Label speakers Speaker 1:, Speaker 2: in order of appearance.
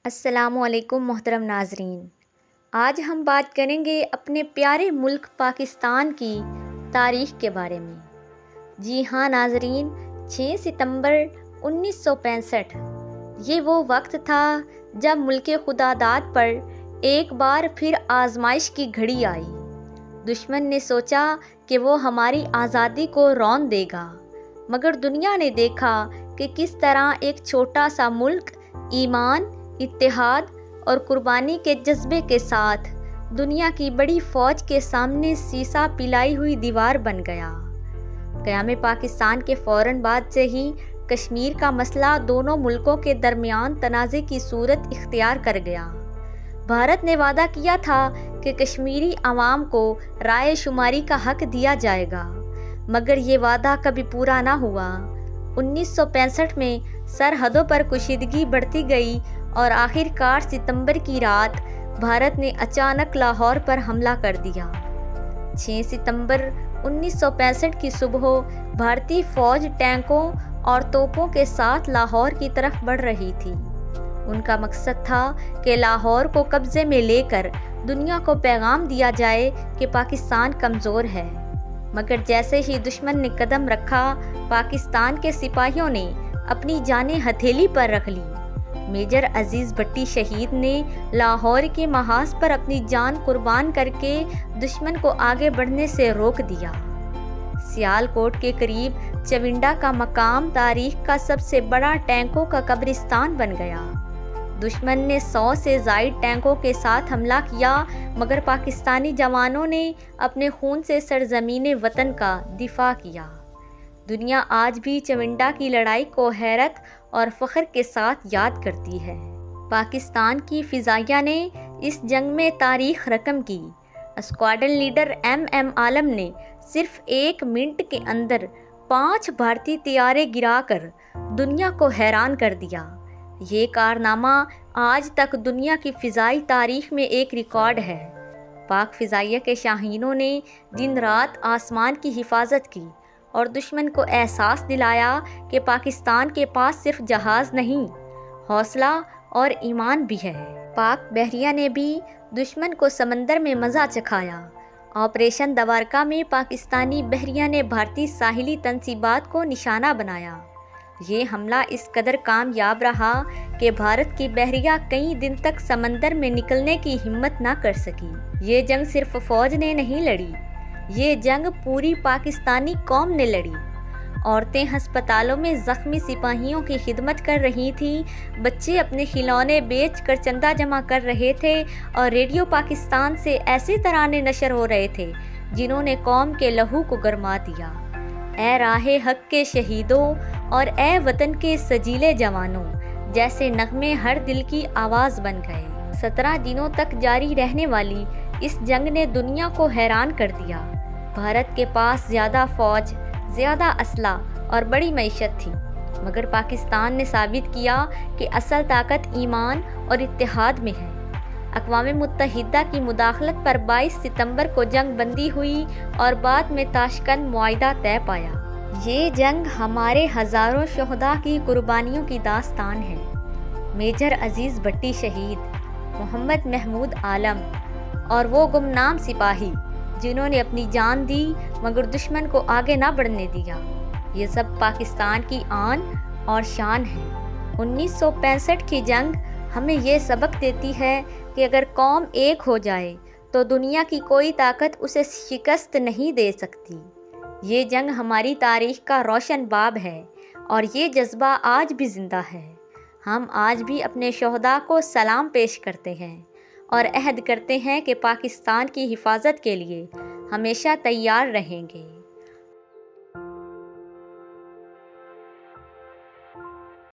Speaker 1: السلام علیکم محترم ناظرین، آج ہم بات کریں گے اپنے پیارے ملک پاکستان کی تاریخ کے بارے میں۔ جی ہاں ناظرین، 6 ستمبر 1965 یہ وہ وقت تھا جب ملک خداداد پر ایک بار پھر آزمائش کی گھڑی آئی۔ دشمن نے سوچا کہ وہ ہماری آزادی کو رون دے گا، مگر دنیا نے دیکھا کہ کس طرح ایک چھوٹا سا ملک ایمان، اتحاد اور قربانی کے جذبے کے ساتھ دنیا کی بڑی فوج کے سامنے سیسا پلائی ہوئی دیوار بن گیا۔ قیام پاکستان کے فوراً بعد سے ہی کشمیر کا مسئلہ دونوں ملکوں کے درمیان تنازع کی صورت اختیار کر گیا۔ بھارت نے وعدہ کیا تھا کہ کشمیری عوام کو رائے شماری کا حق دیا جائے گا، مگر یہ وعدہ کبھی پورا نہ ہوا۔ 1965 میں سرحدوں پر کشیدگی بڑھتی گئی اور آخر کار ستمبر کی رات بھارت نے اچانک لاہور پر حملہ کر دیا۔ 6 ستمبر 1965 کی صبح بھارتی فوج ٹینکوں اور توپوں کے ساتھ لاہور کی طرف بڑھ رہی تھی۔ ان کا مقصد تھا کہ لاہور کو قبضے میں لے کر دنیا کو پیغام دیا جائے کہ پاکستان کمزور ہے، مگر جیسے ہی دشمن نے قدم رکھا، پاکستان کے سپاہیوں نے اپنی جانیں ہتھیلی پر رکھ لی۔ میجر عزیز بھٹی شہید نے لاہور کے محاذ پر اپنی جان قربان کر کے دشمن کو آگے بڑھنے سے روک دیا۔ سیالکوٹ کے قریب چونڈا کا مقام تاریخ کا سب سے بڑا ٹینکوں کا قبرستان بن گیا۔ دشمن نے 100 سے زائد ٹینکوں کے ساتھ حملہ کیا، مگر پاکستانی جوانوں نے اپنے خون سے سرزمین وطن کا دفاع کیا۔ دنیا آج بھی چونڈا کی لڑائی کو حیرت اور فخر کے ساتھ یاد کرتی ہے۔ پاکستان کی فضائیہ نے اس جنگ میں تاریخ رقم کی۔ اسکواڈرن لیڈر ایم عالم نے صرف 1 منٹ کے اندر 5 بھارتی طیارے گرا کر دنیا کو حیران کر دیا۔ یہ کارنامہ آج تک دنیا کی فضائی تاریخ میں ایک ریکارڈ ہے۔ پاک فضائیہ کے شاہینوں نے دن رات آسمان کی حفاظت کی اور دشمن کو احساس دلایا کہ پاکستان کے پاس صرف جہاز نہیں، حوصلہ اور ایمان بھی ہے۔ پاک بحریہ نے بھی دشمن کو سمندر میں مزہ چکھایا۔ آپریشن دوارکا میں پاکستانی بحریہ نے بھارتی ساحلی تنصیبات کو نشانہ بنایا۔ یہ حملہ اس قدر کامیاب رہا کہ بھارت کی بحریہ کئی دن تک سمندر میں نکلنے کی ہمت نہ کر سکی۔ یہ جنگ صرف فوج نے نہیں لڑی، یہ جنگ پوری پاکستانی قوم نے لڑی۔ عورتیں ہسپتالوں میں زخمی سپاہیوں کی خدمت کر رہی تھیں، بچے اپنے کھلونے بیچ کر چندہ جمع کر رہے تھے اور ریڈیو پاکستان سے ایسے ترانے نشر ہو رہے تھے جنہوں نے قوم کے لہو کو گرما دیا۔ اے راہ حق کے شہیدوں اور اے وطن کے سجیلے جوانوں جیسے نغمے ہر دل کی آواز بن گئے۔ 17 دنوں تک جاری رہنے والی اس جنگ نے دنیا کو حیران کر دیا۔ بھارت کے پاس زیادہ فوج، زیادہ اسلحہ اور بڑی معیشت تھی، مگر پاکستان نے ثابت کیا کہ اصل طاقت ایمان اور اتحاد میں ہے۔ اقوام متحدہ کی مداخلت پر 22 ستمبر کو جنگ بندی ہوئی اور بعد میں تاشکند معاہدہ طے پایا۔ یہ جنگ ہمارے ہزاروں شہداء کی قربانیوں کی داستان ہے۔ میجر عزیز بھٹی شہید، محمد محمود عالم اور وہ گمنام سپاہی جنہوں نے اپنی جان دی مگر دشمن کو آگے نہ بڑھنے دیا، یہ سب پاکستان کی آن اور شان ہے۔ 1965 کی جنگ ہمیں یہ سبق دیتی ہے کہ اگر قوم ایک ہو جائے تو دنیا کی کوئی طاقت اسے شکست نہیں دے سکتی۔ یہ جنگ ہماری تاریخ کا روشن باب ہے اور یہ جذبہ آج بھی زندہ ہے۔ ہم آج بھی اپنے شہداء کو سلام پیش کرتے ہیں اور عہد کرتے ہیں کہ پاکستان کی حفاظت کے لیے ہمیشہ تیار رہیں گے۔